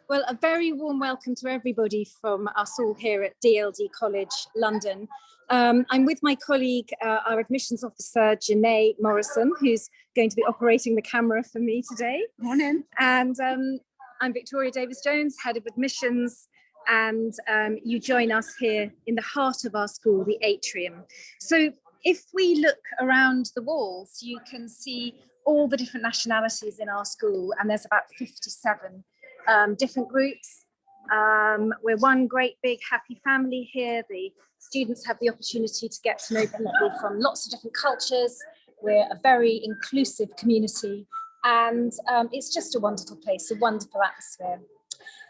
Well, a very warm welcome to everybody from us all here at DLD College London. I'm with my colleague, our admissions officer, Janae Morrison, who's going to be operating the camera for me today. Morning. And I'm Victoria Davies Jones, head of admissions, and you join us here in the heart of our school, the atrium. So if we look around the walls, you can see all the different nationalities in our school, and there's about 57 different groups. We're one great big happy family here. The students have the opportunity to get to know people from lots of different cultures. We're a very inclusive community, and it's just a wonderful place, a wonderful atmosphere.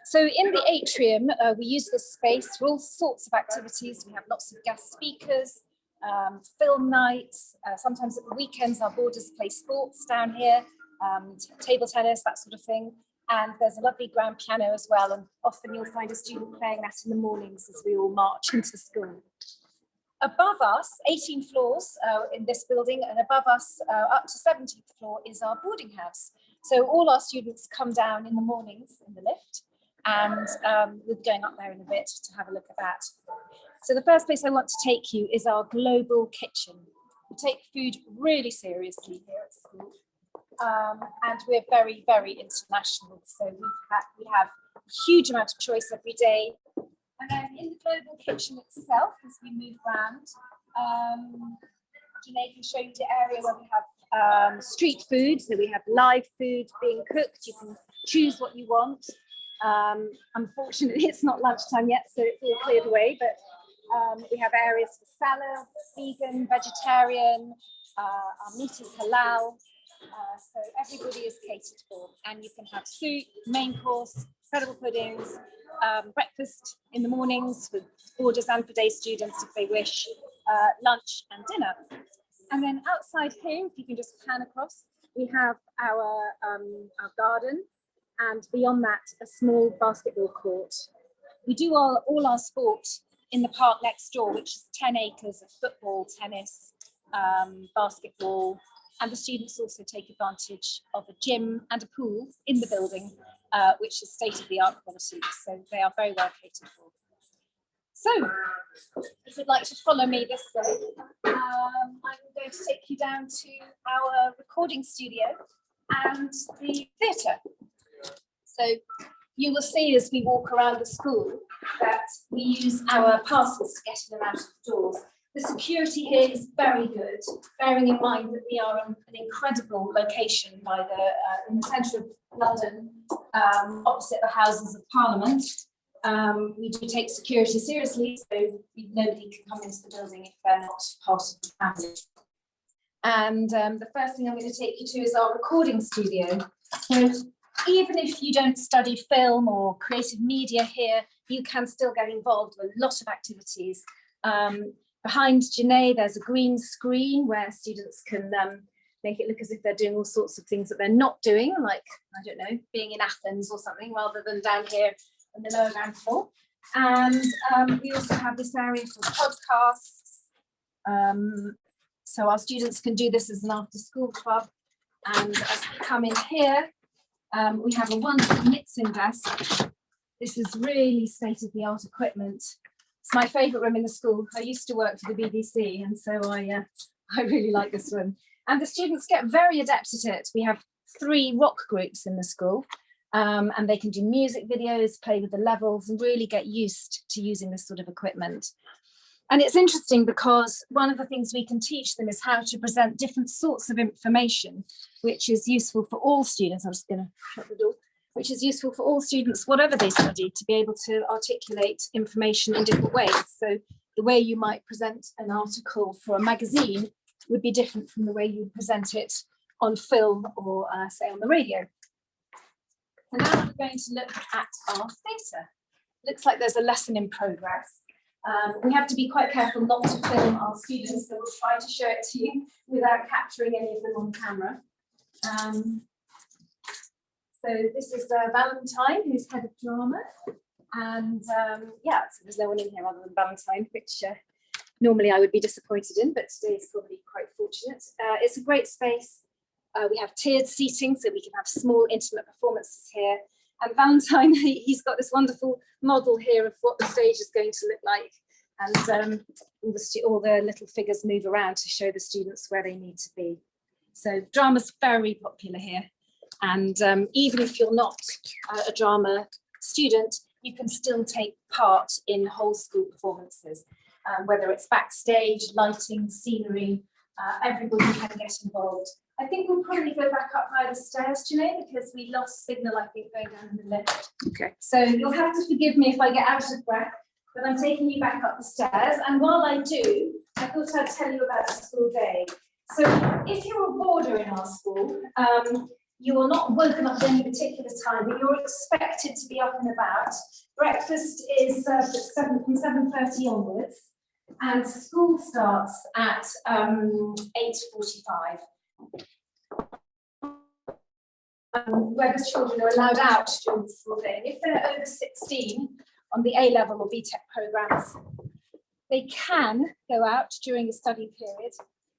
So in the atrium, we use this space for all sorts of activities. We have lots of guest speakers, film nights, sometimes at the weekends our boarders play sports down here, table tennis, that sort of thing. And there's a lovely grand piano as well, and often you'll find a student playing that in the mornings as we all march into school. Above us, 18 floors in this building, and above us up to 17th floor is our boarding house. So all our students come down in the mornings in the lift, and we're going up there in a bit to have a look at that. So the first place I want to take you is our global kitchen. We take food really seriously here at school. And we're very, very international. So we have a huge amount of choice every day. And then in the global kitchen itself, as we move around, Janae can show you the area where we have street food. So we have live food being cooked. You can choose what you want. Unfortunately, it's not lunchtime yet, so it's all cleared away. But we have areas for salads, vegan, vegetarian. Our meat is halal. So everybody is catered for, and you can have soup, main course, incredible puddings, breakfast in the mornings for boarders and for day students if they wish, lunch and dinner. And then outside here, if you can just pan across, we have our garden, and beyond that, a small basketball court. We do all our sport in the park next door, which is 10 acres of football, tennis, basketball. And the students also take advantage of a gym and a pool in the building, which is state-of-the-art quality. So they are very well catered for. So if you'd like to follow me this way, I'm going to take you down to our recording studio and the theatre. So you will see as we walk around the school that we use our passes to get in and out of the doors. The security here is very good, bearing in mind that we are an incredible location in the centre of London, opposite the Houses of Parliament. We do take security seriously, so nobody can come into the building if they're not part of the family. And the first thing I'm going to take you to is our recording studio. So even if you don't study film or creative media here, you can still get involved with a lot of activities. Behind Janae, there's a green screen where students can make it look as if they're doing all sorts of things that they're not doing, like, I don't know, being in Athens or something, rather than down here on the lower ground floor. And we also have this area for podcasts. So our students can do this as an after-school club. And as we come in here, we have a wonderful mixing desk. This is really state-of-the-art equipment. It's my favourite room in the school. I used to work for the BBC, and so I really like this room. And the students get very adept at it. We have 3 rock groups in the school, and they can do music videos, play with the levels, and really get used to using this sort of equipment. And it's interesting because one of the things we can teach them is how to present different sorts of information, which is useful for all students. I'm just going to shut the door. Which is useful for all students, whatever they study, to be able to articulate information in different ways. So the way you might present an article for a magazine would be different from the way you present it on film or say on the radio. So now we're going to look at our theatre. Looks like there's a lesson in progress. We have to be quite careful not to film our students, so we'll try to show it to you without capturing any of them on camera. So this is Valentine, who's head of drama, and yeah, so there's no one in here other than Valentine, which normally I would be disappointed in, but today is probably quite fortunate. It's a great space. We have tiered seating, so we can have small, intimate performances here. And Valentine, he's got this wonderful model here of what the stage is going to look like. And all the little figures move around to show the students where they need to be. So drama's very popular here. And even if you're not a drama student, you can still take part in whole school performances, whether it's backstage, lighting, scenery, everybody can get involved. I think we'll probably go back up via the stairs, Janae, because we lost signal, I think, going down in the lift. Okay. So you'll have to forgive me if I get out of breath, but I'm taking you back up the stairs. And while I do, I thought I'd tell you about the school day. So if you're a boarder in our school, you are not woken up at any particular time, but you're expected to be up and about. Breakfast is served at from 7:30 onwards, and school starts at 8:45. Where the children are allowed out during the school day. And if they're over 16 on the A-level or BTEC programs, they can go out during a study period,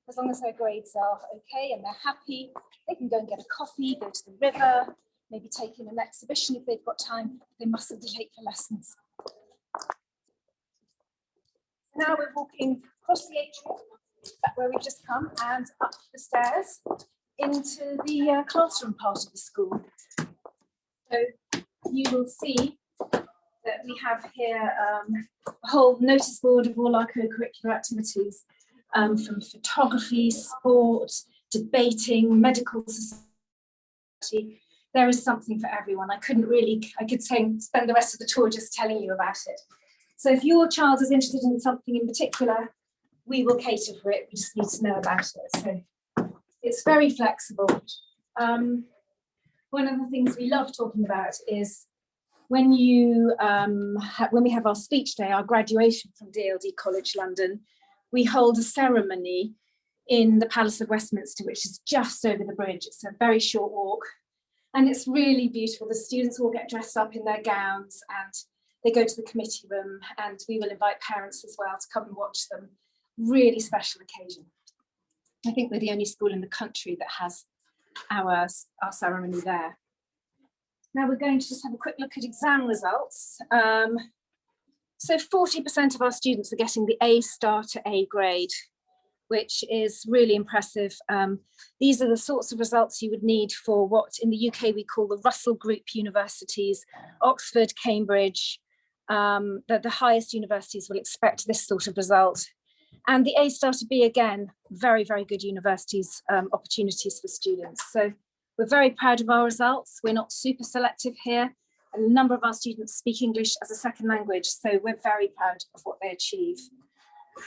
as long as their grades are okay and they're happy. They can go and get a coffee, go to the river, maybe take in an exhibition if they've got time. They mustn't be late for lessons. Now we're walking across the atrium, back where we've just come, and up the stairs into the classroom part of the school. So you will see that we have here a whole notice board of all our co-curricular activities, from photography, sport, debating, medical society. There is something for everyone. I could spend the rest of the tour just telling you about it. So if your child is interested in something in particular, we will cater for it. We just need to know about it. So it's very flexible. One of the things we love talking about is when we have our speech day, our graduation from DLD College London, we hold a ceremony in the Palace of Westminster, which is just over the bridge. It's a very short walk, and it's really beautiful. The students all get dressed up in their gowns and they go to the committee room, and we will invite parents as well to come and watch them. Really special occasion. I think we're the only school in the country that has our ceremony there. Now we're going to just have a quick look at exam results. So 40% of our students are getting the A star to A grade, which is really impressive. These are the sorts of results you would need for what in the UK we call the Russell Group universities, Oxford, Cambridge. The highest universities will expect this sort of result. And the A star to B, again, very, very good universities, opportunities for students. So we're very proud of our results. We're not super selective here. A number of our students speak English as a second language, so we're very proud of what they achieve.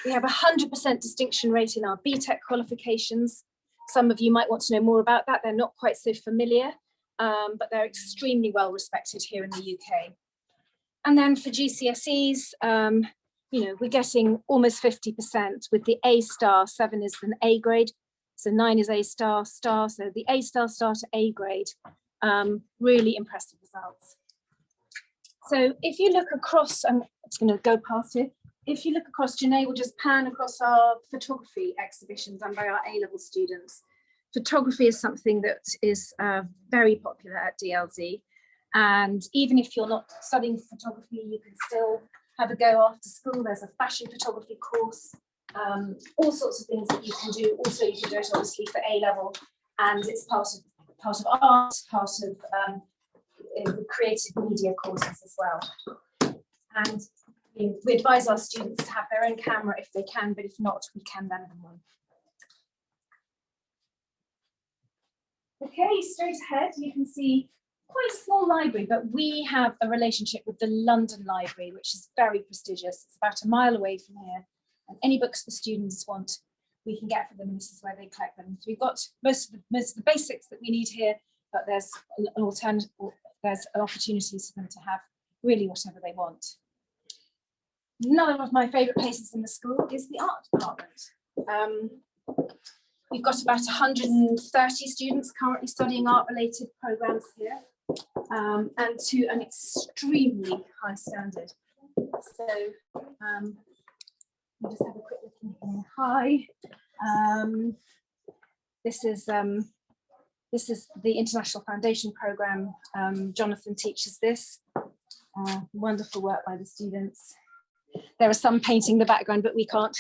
We have a 100% distinction rate in our BTEC qualifications. Some of you might want to know more about that. They're not quite so familiar, but they're extremely well respected here in the UK. And then for GCSEs, we're getting almost 50% with the A star. 7 is an A grade, so 9 is A star, star. So the A star to A grade, really impressive results. So if you look across, I'm just going to go past here. If you look across, Janae will just pan across our photography exhibition done by our A-level students. Photography is something that is very popular at DLD. And even if you're not studying photography, you can still have a go after school. There's a fashion photography course, all sorts of things that you can do. Also, you can do it obviously for A-level, and it's part of art, part of creative media courses as well. And we advise our students to have their own camera if they can, but if not, we can lend them one. Okay, straight ahead, you can see quite a small library, but we have a relationship with the London Library, which is very prestigious. It's about a mile away from here, and any books the students want, we can get for them, and this is where they collect them. So we've got most of the basics that we need here, but there's an alternative, there's opportunities for them to have really whatever they want. Another of my favourite places in the school is the art department. We've got about 130 students currently studying art-related programmes here, and to an extremely high standard. So we'll just have a quick look in here. Hi. This is This is the International Foundation Programme. Jonathan teaches this. Wonderful work by the students. There are some painting in the background, but we can't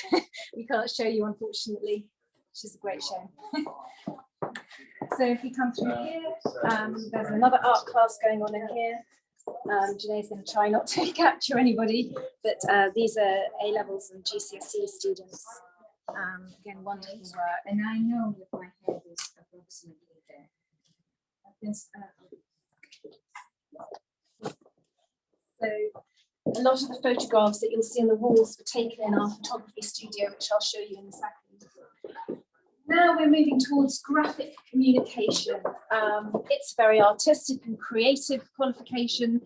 show you, unfortunately, which is a great shame. So if you come through here, there's another art class going on in here. Janae's going to try not to capture anybody, but these are A-levels and GCSE students. Again, wonderful work. And I know that my head is approximately there. So a lot of the photographs that you'll see on the walls were taken in our photography studio, which I'll show you in a second. Now we're moving towards graphic communication. It's a very artistic and creative qualification.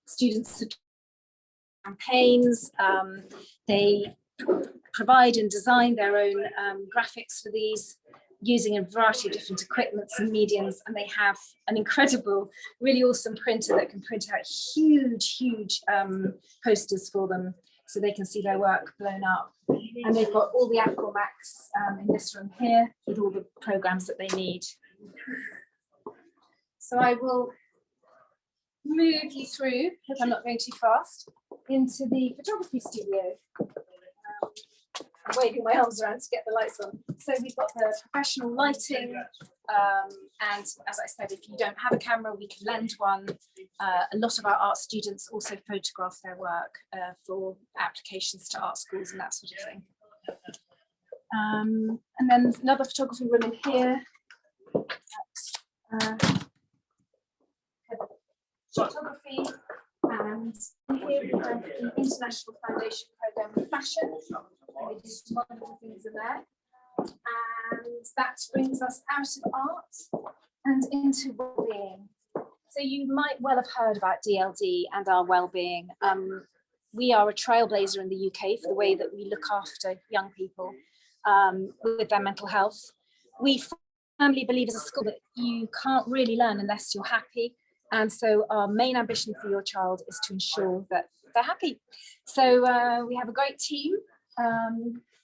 Students do campaigns. They provide and design their own graphics for these using a variety of different equipments and mediums, and they have an incredible, really awesome printer that can print out huge posters for them so they can see their work blown up. And they've got all the Apple Macs in this room here with all the programs that they need. So I will move you through, if I'm not going too fast, into the photography studio. I'm waving my arms around to get the lights on. So we've got the professional lighting, and as I said, if you don't have a camera, we can lend one. A lot of our art students also photograph their work for applications to art schools and that sort of thing. And then another photography room in here. Photography, and here we have the International Foundation Programme of Fashion. They do some wonderful things in there. And that brings us out of art and into well-being. So you might well have heard about DLD and our well-being. We are a trailblazer in the UK for the way that we look after young people with their mental health. We firmly believe as a school that you can't really learn unless you're happy. And so our main ambition for your child is to ensure that they're happy. So we have a great team.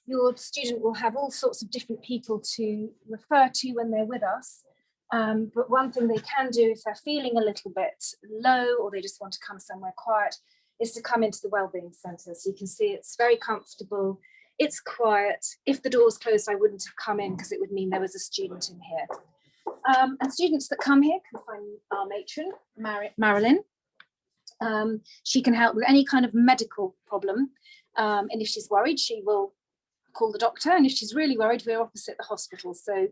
Your student will have all sorts of different people to refer to when they're with us. But one thing they can do if they're feeling a little bit low or they just want to come somewhere quiet is to come into the Wellbeing Centre. So you can see it's very comfortable. It's quiet. If the door's closed, I wouldn't have come in because it would mean there was a student in here. And students that come here can find our matron, Marilyn. She can help with any kind of medical problem. And if she's worried, she will call the doctor. And if she's really worried, we're opposite the hospital. So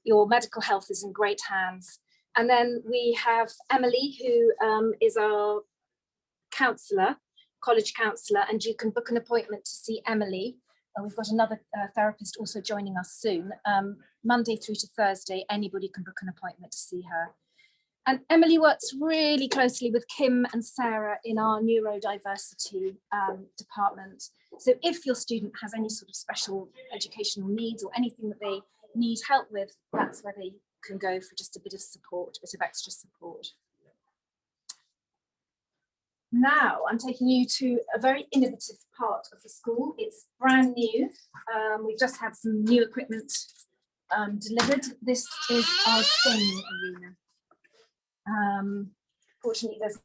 your medical health is in great hands. And then we have Emily, who is our counsellor, college counsellor, and you can book an appointment to see Emily. We've got another therapist also joining us soon. Monday through to Thursday, anybody can book an appointment to see her. And Emily works really closely with Kim and Sarah in our neurodiversity department. So if your student has any sort of special educational needs or anything that they need help with, that's where they can go for just a bit of support, a bit of extra support. Now I'm taking you to a very innovative part of the school. It's brand new. We've just had some new equipment delivered. This is our gaming arena. Fortunately, there's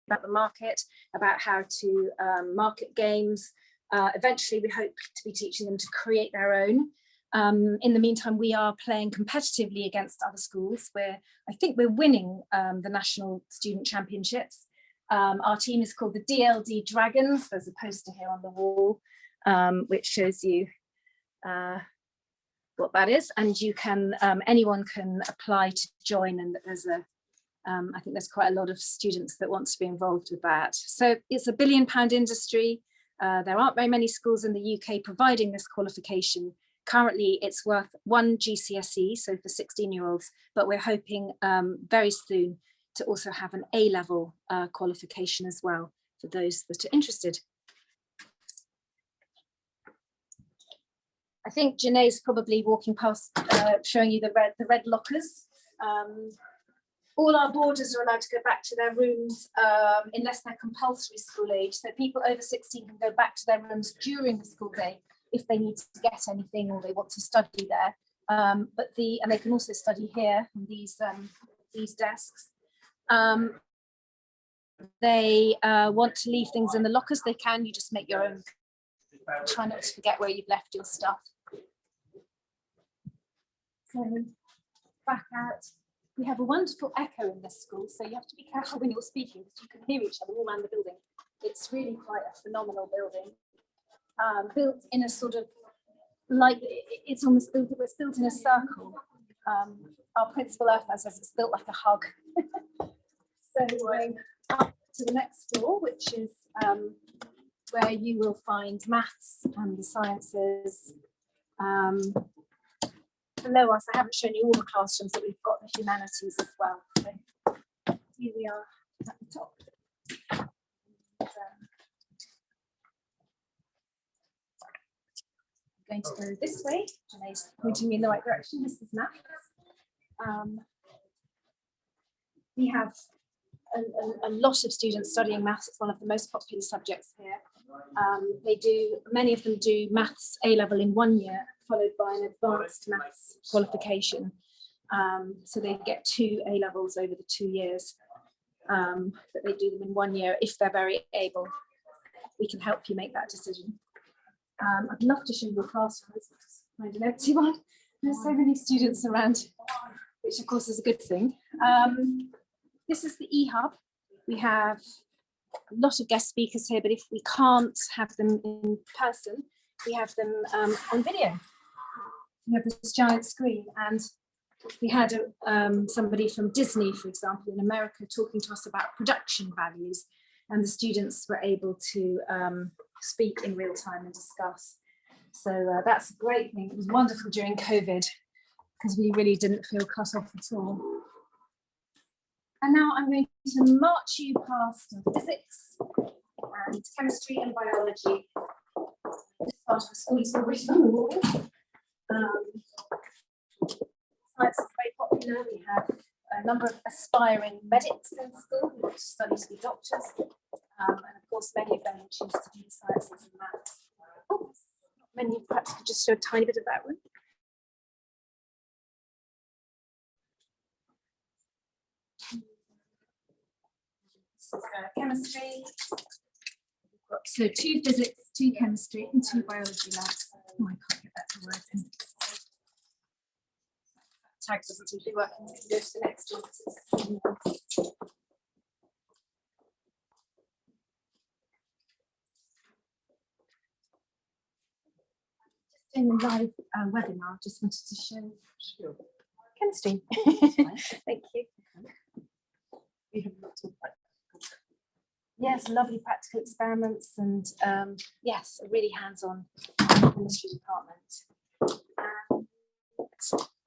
about the market, about how to market games. Eventually, we hope to be teaching them to create their own. In the meantime, we are playing competitively against other schools where I think we're winning the National Student Championships. Our team is called the DLD Dragons. There's a poster here on the wall, which shows you what that is. And you can, anyone can apply to join, and there's a I think there's quite a lot of students that want to be involved with that. So it's £1 billion industry. There aren't very many schools in the UK providing this qualification. Currently, it's worth 1 GCSE, so for 16-year-olds, but we're hoping very soon to also have an A-level qualification as well for those that are interested. I think Janae's probably walking past, showing you the red lockers. All our boarders are allowed to go back to their rooms unless they're compulsory school age. So people over 16 can go back to their rooms during the school day if they need to get anything or they want to study there. And they can also study here on these desks. They want to leave things in the lockers, they can. You just make your own. Try not to forget where you've left your stuff. So back out. We have a wonderful echo in this school, so you have to be careful when you're speaking because you can hear each other all around the building. It's really quite a phenomenal building. Built in a sort of like, it's almost built, it was built in a circle. Our principal Earth says it's built like a hug. So going up to the next floor, which is where you will find maths and the sciences. Below us, I haven't shown you all the classrooms that we've got, the humanities as well. So here we are at the top. And, I'm going to go this way. Renee's pointing me in the right direction. This is maths. We have a lot of students studying maths. It's one of the most popular subjects here. Many of them do maths A-level in 1 year, followed by an advanced maths qualification. So they get 2 A-levels over the 2 years, but they do them in 1 year if they're very able. We can help you make that decision. I'd love to show you your classrooms. Just find an empty one. There's so many students around, which of course is a good thing. This is the eHub. We have a lot of guest speakers here, but if we can't have them in person, we have them on video. We have this giant screen, and we had somebody from Disney, for example, in America, talking to us about production values, and the students were able to speak in real time and discuss. So that's a great thing. It was wonderful during COVID because we really didn't feel cut off at all. And now I'm going to march you past physics and chemistry and biology. This part of the school is already on the wall. Science is very popular. We have a number of aspiring medics in school who want to study to be doctors. And of course, many of them choose to do sciences and maths. Oh, many perhaps could just show a tiny bit of that one. This is chemistry. So 2 physics, 2 chemistry, and 2 biology labs. Oh, I can't get that to work. Tag doesn't seem to be working. We can go to the next one. In a live webinar, just wanted to show chemistry. Thank you. Yes, lovely practical experiments, and yes, a really hands-on chemistry department.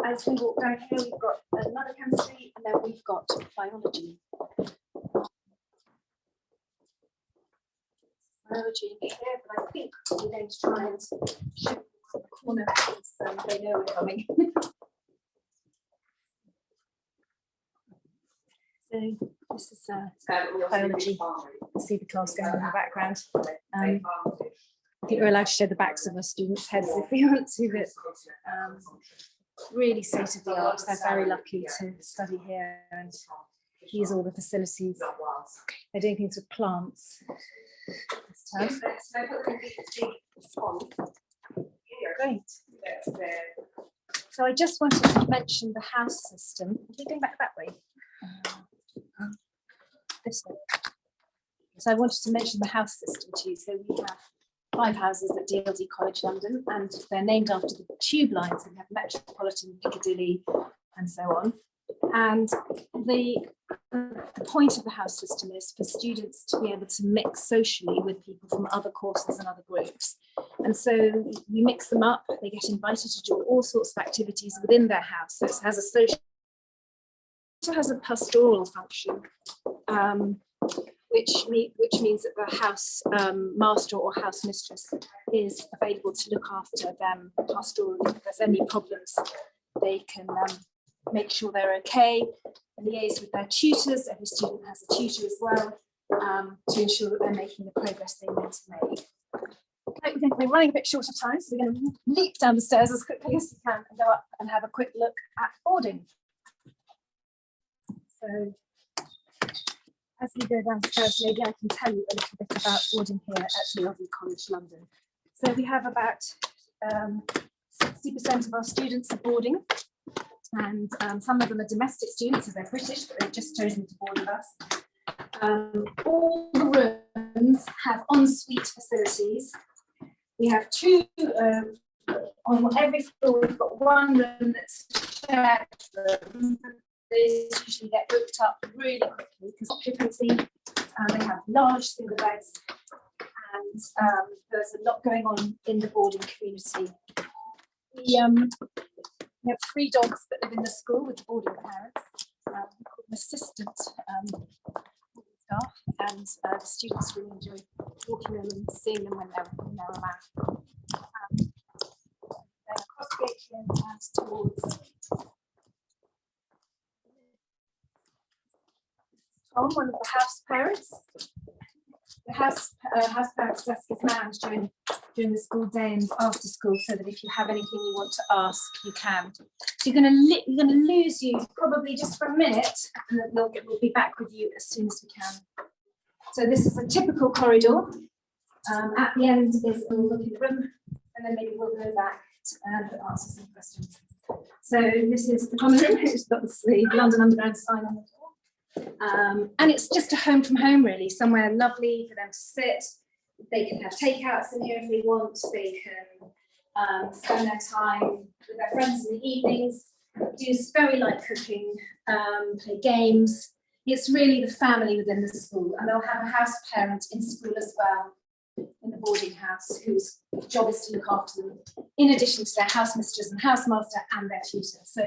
As we walk down here, we've got another chemistry, and then we've got biology. Biology in here, but I think we're going to try and shoot the corner because they know we're coming. So this is biology. You see the class going in the background. I think we're allowed to show the backs of our students' heads if we want to, but really state of the art. They're very lucky to study here and use all the facilities. They're doing things with plants this term. Great. So I just wanted to mention the house system. Are we going back that way? This way. So I wanted to mention the house system to you. So we have 5 houses at DLD College London, and they're named after the tube lines. We have Metropolitan, Piccadilly, and so on. And the point of the house system is for students to be able to mix socially with people from other courses and other groups. And so we mix them up. They get invited to do all sorts of activities within their house. So it has a social, it also has a pastoral function, which means that the house master or house mistress is available to look after them pastorally. If there's any problems, they can make sure they're okay. liaise with their tutors. Every student has a tutor as well, to ensure that they're making the progress they need to make. Okay, we're running a bit short of time, so we're going to leap down the stairs as quickly as we can and go up and have a quick look at boarding. So, as we go downstairs, maybe I can tell you a little bit about boarding here at DLD College London. So we have about 60% of our students are boarding, and some of them are domestic students, so they're British, but they've just chosen to board with us. All the rooms have ensuite facilities. We have two, on every floor we've got one room that's a shared room. These usually get booked up really quickly because occupancy, they have large single beds, and there's a lot going on in the boarding community. We have 3 dogs that live in the school with the boarding parents, called an assistant staff, and the students really enjoy walking them and seeing them when they're around. Then across the atrium and towards Tom, one of the house parents. The house parents desk is manned during the school day and after school, so that if you have anything you want to ask, you can. So you're going to lose you probably just for a minute, and then we'll be back with you as soon as we can. So this is a typical corridor. At the end is a look in the room, and then maybe we'll go back and answer some questions. So this is the common room. It's got the London Underground sign on the door. And it's just a home from home, really, somewhere lovely for them to sit. They can have takeouts in here if they want. They can spend their time with their friends in the evenings, do very light cooking, play games. It's really the family within the school, and they'll have a house parent in school as well, in the boarding house, whose job is to look after them, in addition to their house mistress and housemaster and their tutor. So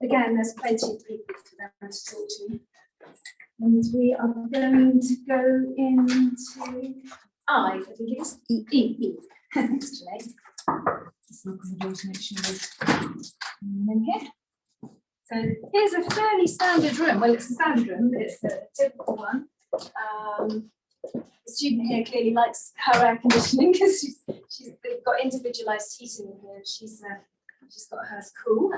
again, there's plenty of people for them to talk to. And we are going to go into I think it is E. Thanks, Janae. Just knock on the door to make sure there's in here. So here's a fairly standard room. Well, it's a standard room, but it's a typical one. The student here clearly likes her air conditioning because they've got individualised heating in here. She's got hers cool.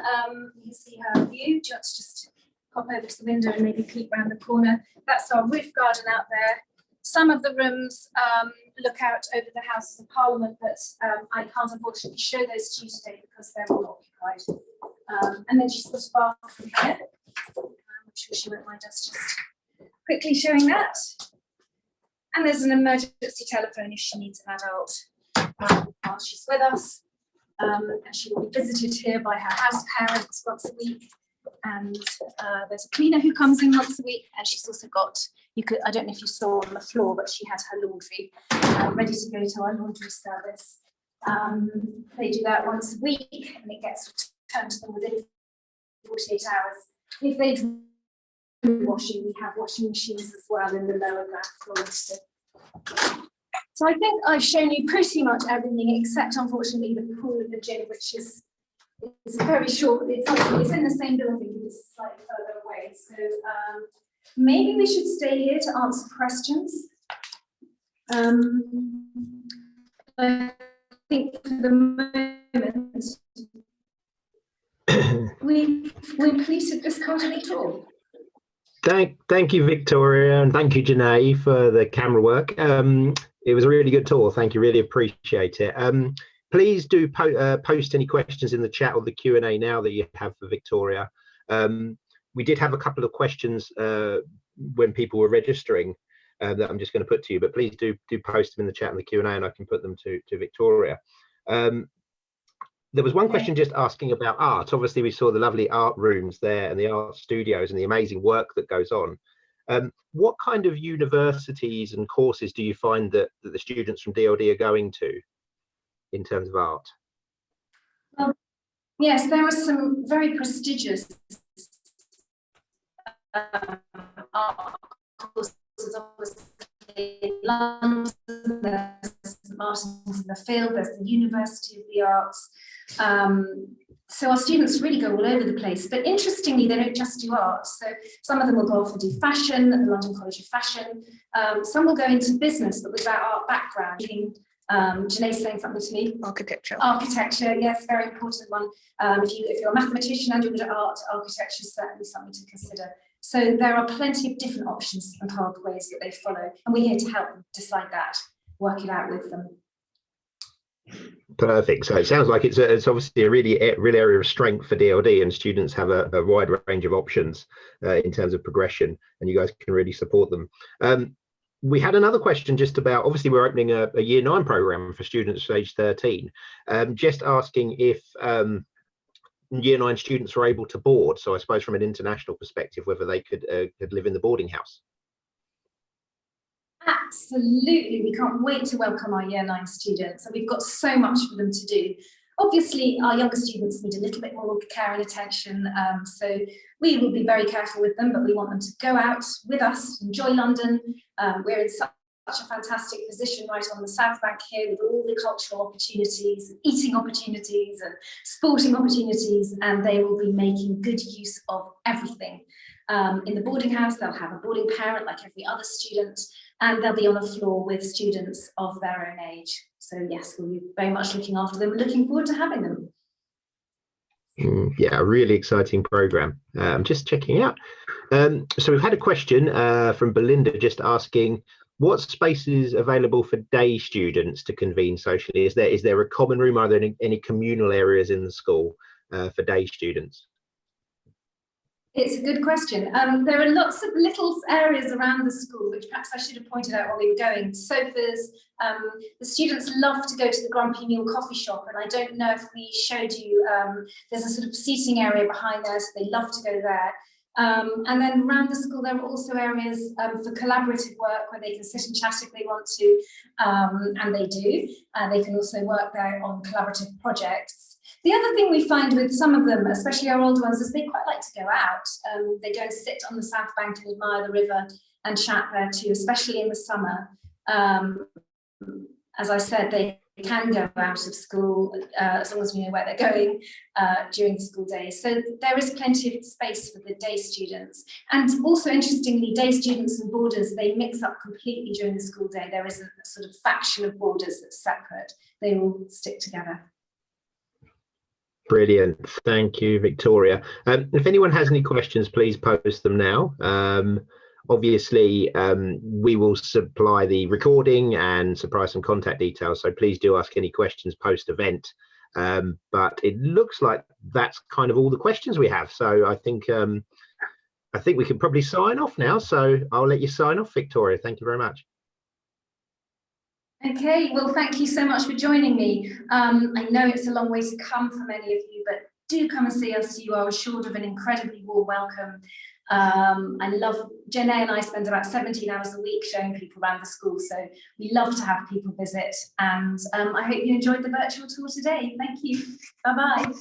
You can see her view. Just pop over to the window and maybe peek round the corner. That's our roof garden out there. Some of the rooms look out over the Houses of Parliament, but I can't unfortunately show those to you today because they're all occupied. And then she's got a bathroom here. I'm sure she won't mind us just quickly showing that. And there's an emergency telephone if she needs an adult while she's with us. And she will be visited here by her house parents once a week. And there's a cleaner who comes in once a week, and she's also got, I don't know if you saw on the floor, but she had her laundry ready to go to our laundry service. They do that once a week, and it gets returned to them within 48 hours. If they do washing, we have washing machines as well in the lower ground floor. So I think I've shown you pretty much everything except, unfortunately, the pool of the gym, which is very short. It's in the same building, but it's slightly further away. So maybe we should stay here to answer questions. I think for the moment, we've completed this part of the tour. Thank you, Victoria, and thank you, Janae, for the camera work. It was a really good tour. Thank you, really appreciate it. Please do post any questions in the chat or the Q&A now that you have for Victoria. We did have a couple of questions when people were registering that I'm just going to put to you, but please do post them in the chat and the Q&A, and I can put them to Victoria. There was one question just asking about art. Obviously, we saw the lovely art rooms there and the art studios and the amazing work that goes on. What kind of universities and courses do you find that the students from DLD are going to in terms of art? Yes, there are some very prestigious art courses, obviously in London. There's St Martin's in the Field, there's the University of the Arts. So our students really go all over the place, but interestingly, they don't just do art. So some of them will go off and do fashion at the London College of Fashion. Some will go into business, but with that art background. Janae's saying something to me. Architecture. Architecture, yes, very important one. If you're a mathematician and you're good at art, architecture is certainly something to consider. So there are plenty of different options and pathways that they follow, and we're here to help them decide that, work it out with them. Perfect. So it sounds like it's obviously a real area of strength for DLD, and students have a wide range of options in terms of progression, and you guys can really support them. We had another question just about, obviously we're opening a year 9 program for students age 13, just asking if year 9 students are able to board. So I suppose from an international perspective, whether they could live in the boarding house. Absolutely, we can't wait to welcome our year 9 students, and we've got so much for them to do. Obviously, our younger students need a little bit more care and attention, so we will be very careful with them, but we want them to go out with us, enjoy London. We're in such a fantastic position right on the South Bank here, with all the cultural opportunities, eating opportunities and sporting opportunities, and they will be making good use of everything. In the boarding house, they'll have a boarding parent like every other student, and they'll be on the floor with students of their own age. So yes, we'll be very much looking after them and looking forward to having them. Yeah, a really exciting program. I'm just checking out. So we've had a question from Belinda just asking, what space is available for day students to convene socially? Is there a common room? Are there any communal areas in the school for day students? It's a good question. There are lots of little areas around the school, which perhaps I should have pointed out while we were going. Sofas. The students love to go to the Grumpy Mule coffee shop, and I don't know if we showed you, there's a sort of seating area behind there, so they love to go there. And then around the school, there are also areas for collaborative work where they can sit and chat if they want to, and they do. They can also work there on collaborative projects. The other thing we find with some of them, especially our older ones, is they quite like to go out. They go and sit on the South Bank and admire the river and chat there too, especially in the summer. As I said, they can go out of school as long as we know where they're going during the school day. So there is plenty of space for the day students. And also, interestingly, day students and boarders, they mix up completely during the school day. There isn't a sort of faction of boarders that's separate. They all stick together. Brilliant. Thank you, Victoria. If anyone has any questions, please post them now. Obviously, we will supply the recording and supply some contact details, so please do ask any questions post-event. But it looks like that's kind of all the questions we have. So I think we can probably sign off now. So I'll let you sign off, Victoria. Thank you very much. Okay, well, thank you so much for joining me. I know it's a long way to come for many of you, but do come and see us. You are assured of an incredibly warm welcome. I love, Janae and I spend about 17 hours a week showing people around the school, so we love to have people visit, and I hope you enjoyed the virtual tour today. Thank you. Bye-bye.